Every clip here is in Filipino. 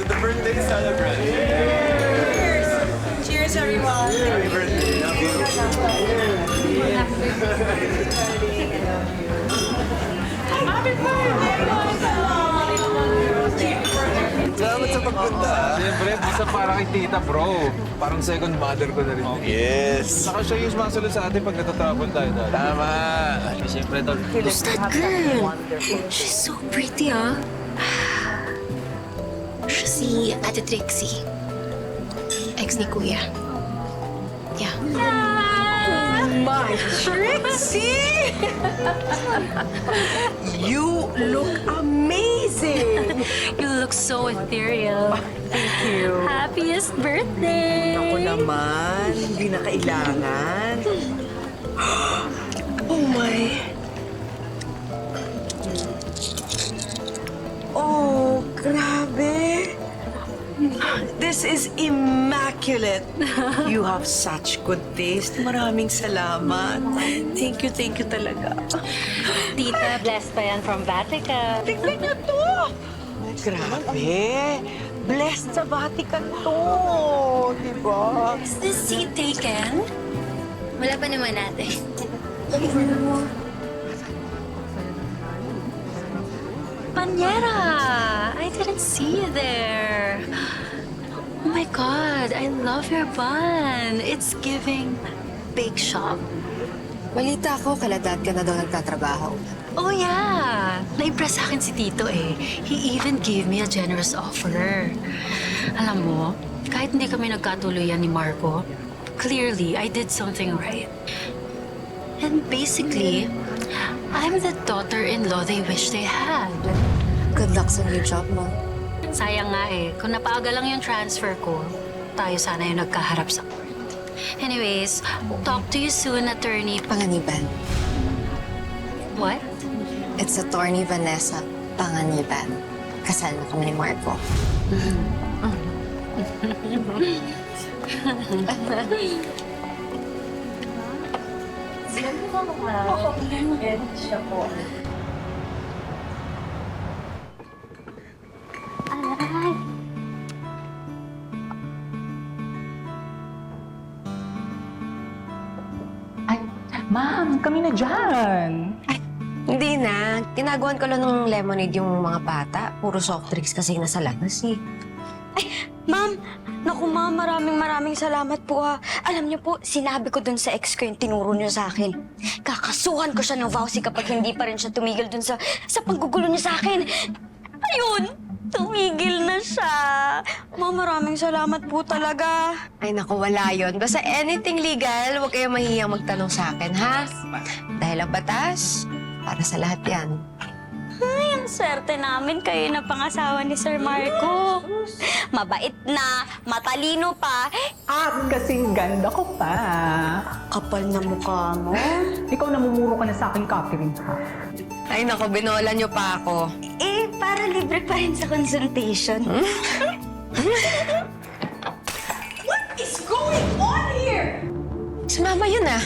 to the birthday celebrant. Cheers! Cheers, everyone! Happy birthday. Love you. Happy birthday! Salamat sa pagpunta. Siyempre, basta para kay tita, bro. Parang second mother ko na rin. Yes. Saka siya yung sumasunod sa atin pag natatravel tayo dati. Tama. Siyempre, tol. Who's that girl? She's so pretty, ah. Siya si Ate Trixie. Ex ni Kuya. Yeah. My Trixie! You look amazing! You look so ethereal. Thank you. Happiest birthday! Ako naman, hindi na kailangan. Oh my. Oh, grabe. This is immaculate. You have such good taste. Maraming salamat. Thank you talaga. Tita, blessed pa yan from Vatican. Tignan niyo to! Grabe! Blessed sa Vatican to! Diba? Is this seat taken? Wala pa naman natin. Panyera! I didn't see you there. Oh my God, I love your bun. It's giving bake shop. Balita ko, kaladad ka na daw nagtatrabaho. Oh yeah! Na-impress sa akin si Tito eh. He even gave me a generous offer. Alam mo, kahit hindi kami nagkatuluyan ni Marco, clearly, I did something right. And basically, I'm the daughter-in-law they wish they had. Good luck sa new job mo. Sayang nga eh. Kung napaaga lang yung transfer ko, tayo sana yung nagkaharap sa court. Anyways, talk to you soon, attorney. Panganiban. What? It's Attorney Vanessa Panganiban. Kasal na kami ni Marco. Ay, ma'am, kami na dyan. Hindi na. Ginagawan ko lang ng lemonade yung mga bata. Puro soft drinks kasi nasa labas eh. Ma'am, naku ma'am, maraming salamat po ha. Alam niyo po, sinabi ko dun sa ex ko yung tinuro niyo sa akin. Kakasuhan ko siya ng vowsy kapag hindi pa rin siya tumigil dun sa paggugulo niya sa akin. Ayun, tumigil na siya. Ma'am, maraming salamat po talaga. Ay naku, wala yun. Basta anything legal, huwag kayong mahihiyang magtanong sa akin, ha? Dahil ang batas, para sa lahat yan. Ay, ang swerte namin kayo na pangasawa ni Sir Marco. Mabait na, matalino pa. At kasing ganda ko pa. Kapal na mukha mo. Ikaw namumuro ka na sa aking Catherine, ha? Ay naku, binola niyo pa ako. Eh, para libre pa rin sa consultation. What is going on here? Si Mama yun ah.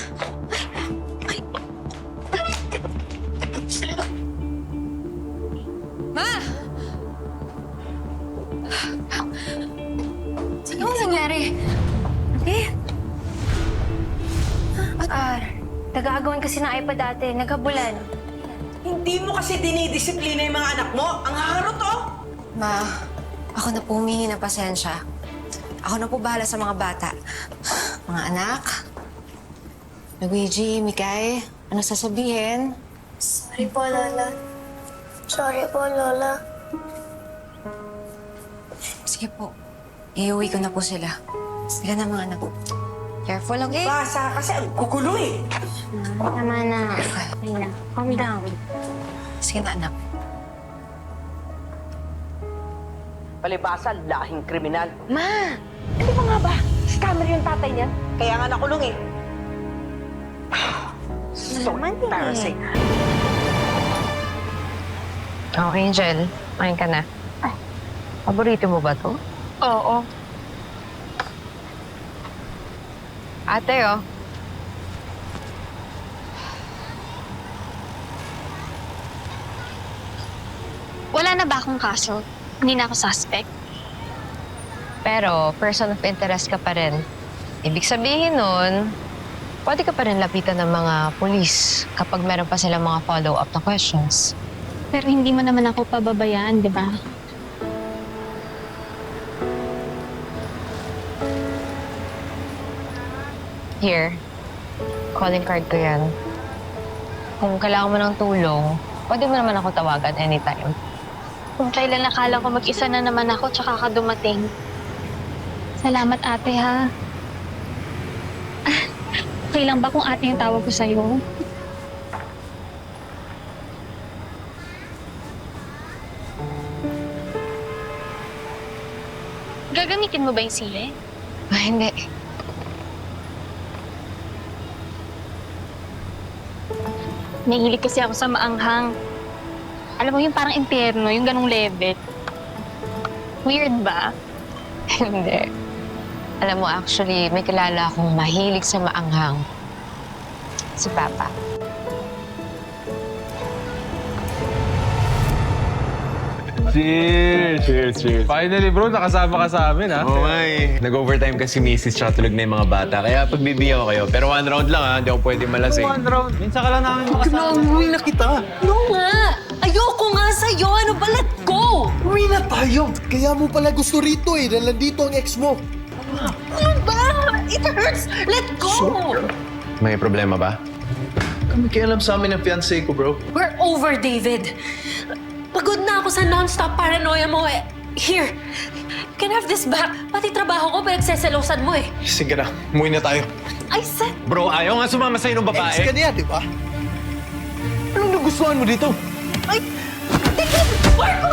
Ma! Ano nangyari? Eh? Nag-aagawan kasi ng iPad dati, naghabulan. Hindi mo kasi dinidisiplina yung mga anak mo. Ang harot, oh! Ma, ako na po humingi ng pasensya. Ako na po bahala sa mga bata. Mga anak, Luigi, Mikay, ano sasabihin? Sorry po, Lola. Sorry po, Lola. Sige po, iuwi ko na po sila. Sige na mga anak. Careful, okay? Basa kasi ang gugulo eh. Tama na. Okay na. Calm down. Sige na, anak. Palibasa, lahing kriminal. Ma! Hindi ba nga ba? Scammer yung tatay niya? Kaya nga nakulong eh. So embarrassing. Okay, Angel. Kain ka na. Paborito mo ba to? Oo. Ate, oh. Wala na ba akong kaso? Hindi na ako suspect? Pero person of interest ka pa rin. Ibig sabihin nun, pwede ka pa rin lapitan ng mga pulis kapag meron pa silang mga follow-up na questions. Pero hindi mo naman ako pababayaan, di ba? Here, calling card ko yan. Kung kailangan mo ng tulong, pwede mo naman ako tawagan anytime. Kung kailan nakala ko mag-isa na naman ako tsaka ka dumating. Salamat ate ha. Okay lang ba kung ate yung tawag ko sa'yo? Gagamitin mo ba yung sili? Hindi. Nahilig kasi ako sa maanghang. Alam mo yung parang impyerno, yung ganong level. Weird ba? Hindi. Alam mo, actually, may kilala akong mahilig sa maanghang. Si Papa. Cheers! Cheers, cheers. Finally bro, nakasama ka sa amin ha. Oo nga eh. Nag-overtime kasi misis tsaka tulog na yung mga bata. Kaya pagbibiyaw kayo. Pero 1 round lang ha. Hindi ako pwede malasing. One round. Minsan ka lang namin makasama. Umuwi na kita. No nga! Ayoko nga sa'yo! Ano ba? Let go! Uwi na tayo! Kaya mo pala gusto rito eh, dahil nandito ang ex mo. Ano ba? It hurts! Let go! May problema ba? Kami kialam sa amin ng fiancé ko, bro. We're over, David. Pagod na ako sa non-stop paranoia mo eh. Here, you can have this back. Pati trabaho ko, pinagseselosan mo eh. Sige na, umuwi na tayo. I said, Bro, ayaw nga sumama sa'yo ng Ex ka babae. niya, di ba? Anong nagustuhan mo dito? ay, David, Marco!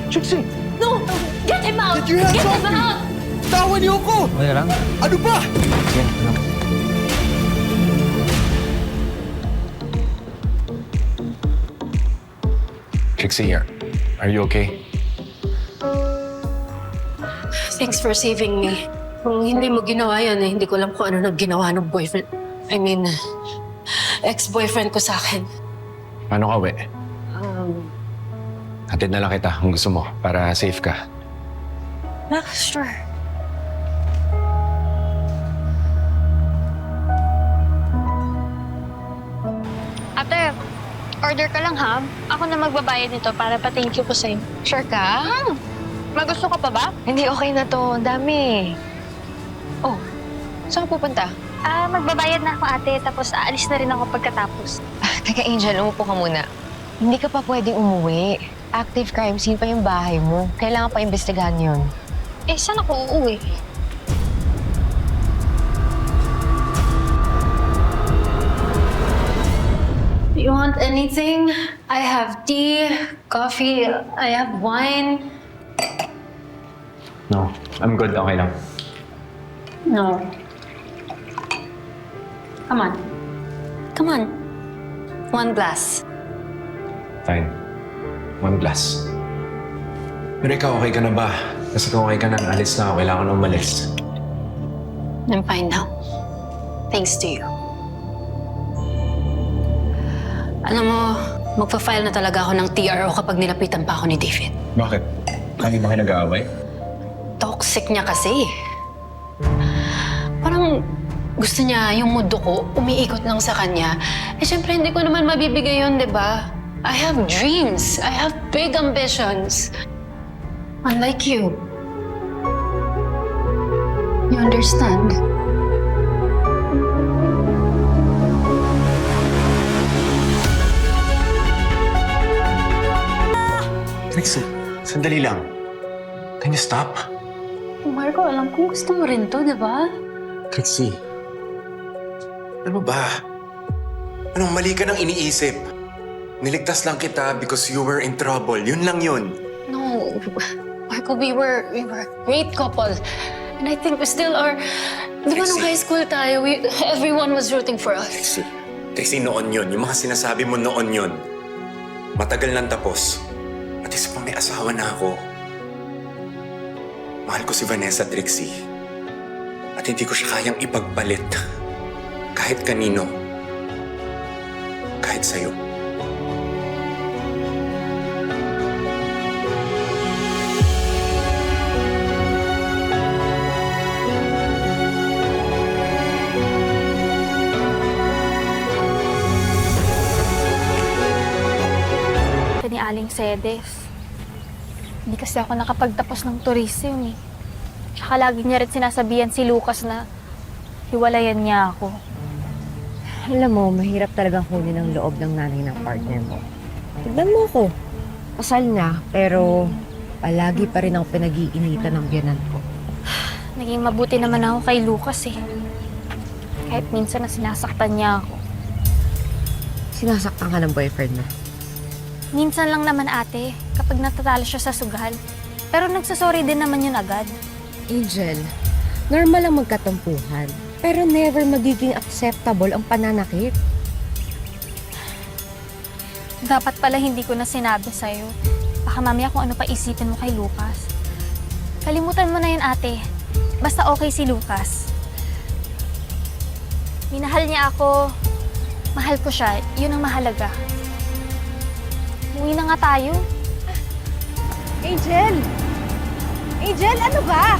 Chixie, No, get him out! Get your hands Get off him me! out! tawan niyo ako! Okay lang. Ano ba? Trixie, are you okay? Thanks for saving me. Kung hindi mo ginawa yan, hindi ko alam kung ano nang ginawa ng boyfriend. I mean, ex-boyfriend ko sa akin. Paano ka, we? Hatid na lang kita kung gusto mo para safe ka. Sure. Ate, order ka lang ha. Ako na magbabayad nito para pa-thank you ko sa'yo. Sure ka? Magusto ka pa ba? Hindi, okay na to. Ang dami. Oh, saan ka pupunta? Magbabayad na ako ate, tapos aalis na rin ako pagkatapos. Teka, Angel, umupo ka muna. Hindi ka pa pwedeng umuwi. Active crime scene pa yung bahay mo. Kailangan pa imbestigahan yun. Eh, saan ako uuwi? You want anything? I have tea, coffee, I have wine. No, I'm good. Okay lang. No. Come on. Come on. One glass. Fine. 1 glass. Pero ikaw, okay ka na ba? Kasi kung okay ka na, alis na ako. Kailangan na umalis. I'm fine now. Thanks to you. Alam mo, magpa-file na talaga ako ng TRO kapag nilapitan pa ako ni David. Bakit? Kami ba kayo nag-aaway? Toxic niya kasi. Parang gusto niya yung mundo ko, umiikot lang sa kanya. Eh, syempre, hindi ko naman mabibigay yun, di ba? I have dreams. I have big ambitions. Unlike you. You understand? Trixie, sandali lang. Can you stop? Marco, alam kong gusto mo rin to, di ba? Trixie, ano ba? Anong mali ka nang iniisip? Niligtas lang kita because you were in trouble. Yun lang yun. No, Marco, we were a great couple. And I think we still are. Di ba nung high school tayo, everyone was rooting for us. Trixie, noon yun. Yung mga sinasabi mo noon yun. Matagal nang tapos. At isa pa may asawa na ako. Mahal ko si Vanessa, Trixie. At hindi ko siya kayang ipagpalit. Kahit kanino. Kahit sa'yo. Aling Sedes. Hindi kasi ako nakapagtapos ng tourism eh. Tsaka lagi niya rin sinasabihan si Lucas na hiwalayan niya ako. Alam mo, mahirap talagang kunin ang loob ng nanay ng partner mo. Tignan mo ko. Kasal na, pero palagi pa rin ang pinag-iinitan ng biyanan ko. Naging mabuti naman ako kay Lucas eh. Kahit minsan na sinasaktan niya ako. Sinasaktan ka ng boyfriend mo. Minsan lang naman ate, kapag natatalo siya sa sugal. Pero nagsasorry din naman yun agad. Angel, normal ang magkatampuhan. Pero never magiging acceptable ang pananakit. Dapat pala hindi ko na sinabi sa'yo. Baka mamaya kung ano pa isipin mo kay Lucas. Kalimutan mo na yun ate. Basta okay si Lucas. Minahal niya ako. Mahal ko siya. Yun ang mahalaga. Uwi na nga tayo. Angel! Angel, ano ba?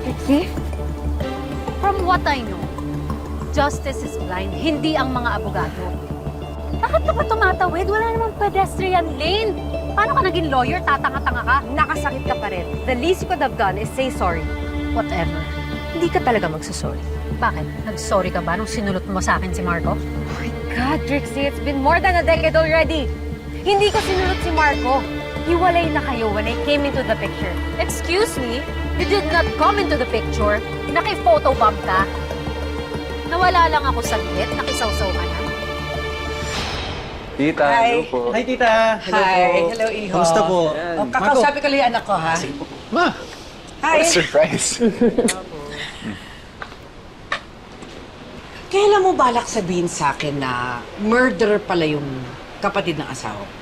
Trixie? From what I know, justice is blind, hindi ang mga abogado. Bakit ka pa tumatawid? Wala namang pedestrian lane. Paano ka naging lawyer? Tatanga-tanga ka? Nakasakit ka pa rin. The least you could have done is say sorry. Whatever. Hindi ka talaga magsasorry. Bakit? Nag-sorry ka ba nung sinulot mo sa akin si Marco? Oh my God, Trixie, it's been more than a decade already. Hindi ko sinulot si Marco. Hiwalay na kayo when I came into the picture. Excuse me? You did not come into the picture. Naki-photobomb ka. Nawala lang ako saglit. Nakisawsaw ka na. Tita, hello po. Hi, tita. Hello Hi. po. Hello, Iho. Kamusta po? Oh, kakausapin ko lang yung anak ko, ha? Ma, Hi. what a surprise. Kailan mo balak sabihin sa akin na murderer pala yung kapatid ng asawa ko?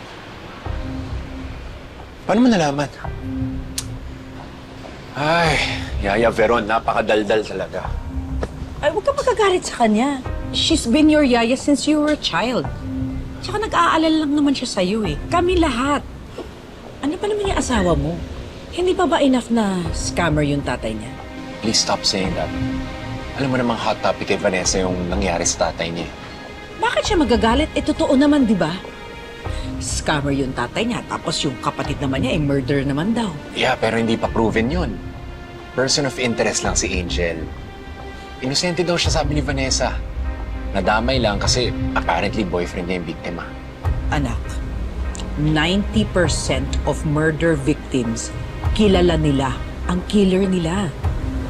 Paano mo nalaman? Ay, Yaya Veron, napakadaldal talaga. Ay, huwag ka magagalit sa kanya. She's been your yaya since you were a child. Tsaka nag-aalala lang naman siya sa'yo eh. Kami lahat. Ano pa naman yung asawa mo? Hindi pa ba enough na scammer yung tatay niya? Please stop saying that. Alam mo namang hot topic kay Vanessa yung nangyari sa tatay niya. Bakit siya magagalit? Eh, totoo naman, di ba? Scammer yung tatay niya, tapos yung kapatid naman niya, murderer naman daw. Yeah, pero hindi pa proven yun. Person of interest lang si Angel. Inosente daw siya, sabi ni Vanessa. Nadamay lang kasi apparently boyfriend niya yung biktima. Anak, 90% of murder victims, kilala nila ang killer nila.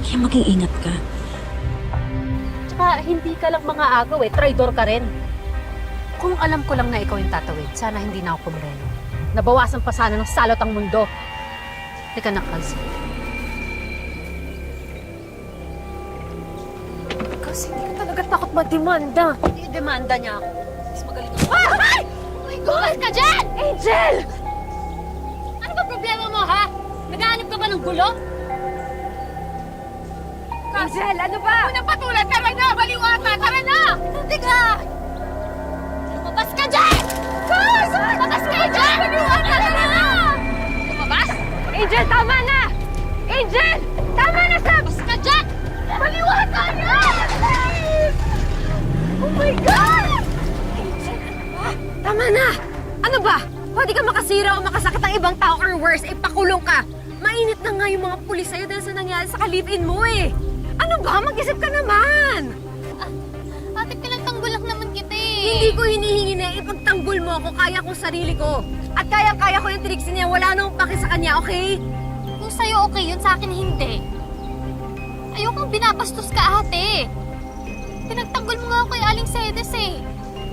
Kaya mag-iingat ka. Tsaka hindi ka lang mga agaw eh. Traidor ka rin. Kung alam ko lang na ikaw yung tatawid, sana hindi na ako kumreno. Nabawasan pa sana ng salot ang mundo. Teka na, Kaz. Kasi hindi ka talaga takot mag-demanda. I-demanda niya ako. Mas magaling ako. Ay! Oh my God! Ka dyan! Angel! Ano ba problema mo, ha? Naghahanap ka ba ng gulo? Angel, ano ba? Unang patulan, tara na! Baliwata, tara na! Hindi ka! Lumabas ka dyan! Kaz! Lumabas ka dyan! Baliwata, tara na! Lumabas? Angel, tama na! Angel! Tama na, Sabs! ka dyan! Baliwata na! Oh my God! Tama na! Ano ba? Pwede ka makasira o makasakit ng ibang tao or worse, ipakulong ka! Mainit na nga yung mga pulis sa'yo dahil sa nangyari sa kalipin mo eh! Ano ba? Mag-isip ka naman! Ate, pinagtanggol lang naman kita eh! Hindi ko hinihingi na ipagtanggol mo ako, kaya kong sarili ko! At kaya ko yung tricks niya, wala nang paki sa kanya, okay? Kung sa'yo okay yun, sa akin hindi. Ayokong binabastos ka, ate. Pinagtanggol mo nga ako kay Aling Sedes eh.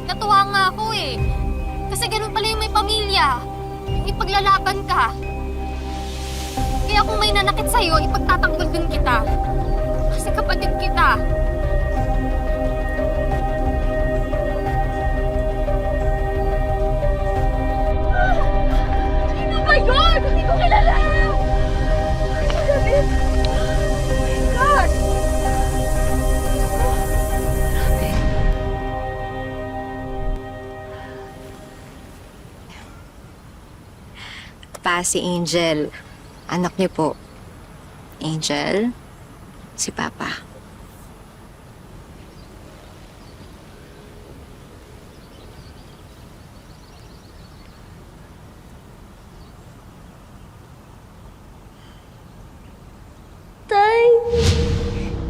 Natuwa nga ako eh. Kasi ganun pala yung may pamilya. Yung ipaglalaban ka. Kaya kung may nanakit sa'yo, ipagtatanggol din kita. Kasi kapatid kita. Sino ba yun? Hindi ko kilala! God! Pa si Angel. Anak niyo po. Angel? si Papa. Tay,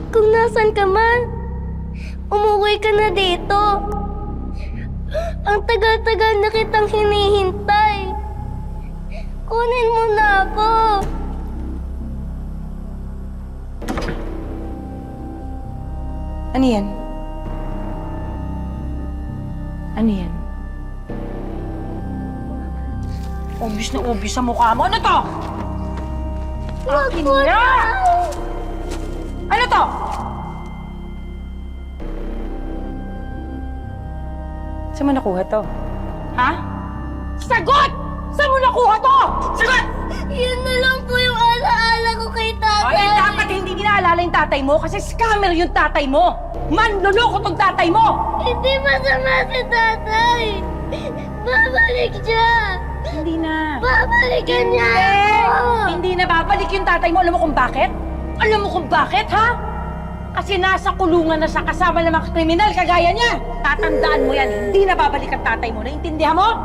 kung nasan ka man, umuwi ka na dito. Ang tagal-tagal na kitang hinihintay. Kunin mo na ako. Ano yan? Ano yan? Obvious na obvious sa mukha mo. Ano to? Akin na! Ano to? Saan mo nakuha to? Ha? Sagot! Saan mo nakuha to? Sagot! Yun na lang po yung alaala ko kay tatay. Ay, dapat hindi ginaalala yung tatay mo kasi scammer yung tatay mo. Manluloko tong tatay mo. Hindi masama si tatay. Babalik siya. Hindi na. Babalikan niya Hindi! ako. Hindi na babalik yung tatay mo. Alam mo kung bakit? Alam mo kung bakit, ha? Kasi nasa kulungan na siya kasama ng mga kriminal kagaya niya. Tatandaan mo yan, hindi na babalik ang tatay mo. Naintindihan mo?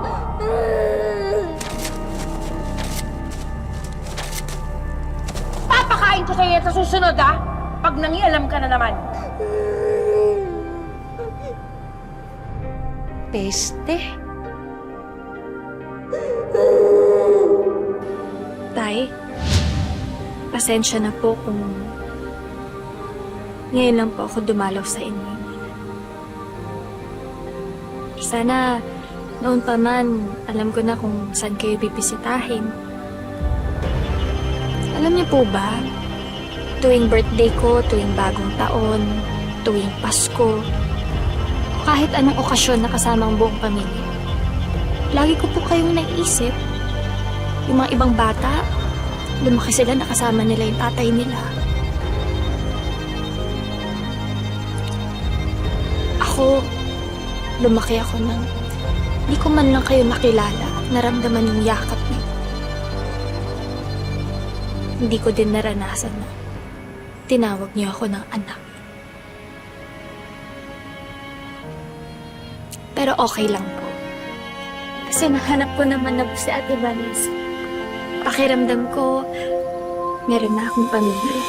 Papakain ko sa'yo yan sa susunod, ha? Pag nangialam ka na naman. Peste. Tay, pasensya na po kung ngayon lang po ako dumalaw sa inyo. Sana noon pa man, alam ko na kung saan kayo bibisitahin. Alam niyo po ba, tuwing birthday ko, tuwing bagong taon, tuwing Pasko, kahit anong okasyon na kasama ang buong pamilya, lagi ko po kayong naiisip. Yung mga ibang bata, lumaki sila nakasama nila yung tatay nila. Ako, lumaki ako nang hindi ko man lang kayo nakilala, naramdaman yung yakap niyo. Hindi ko din naranasan na tinawag niyo ako ng anak. Pero okay lang po. Kasi nahanap ko naman na po si Ate Vanessa. Pakiramdam ko, meron na akong pamilya.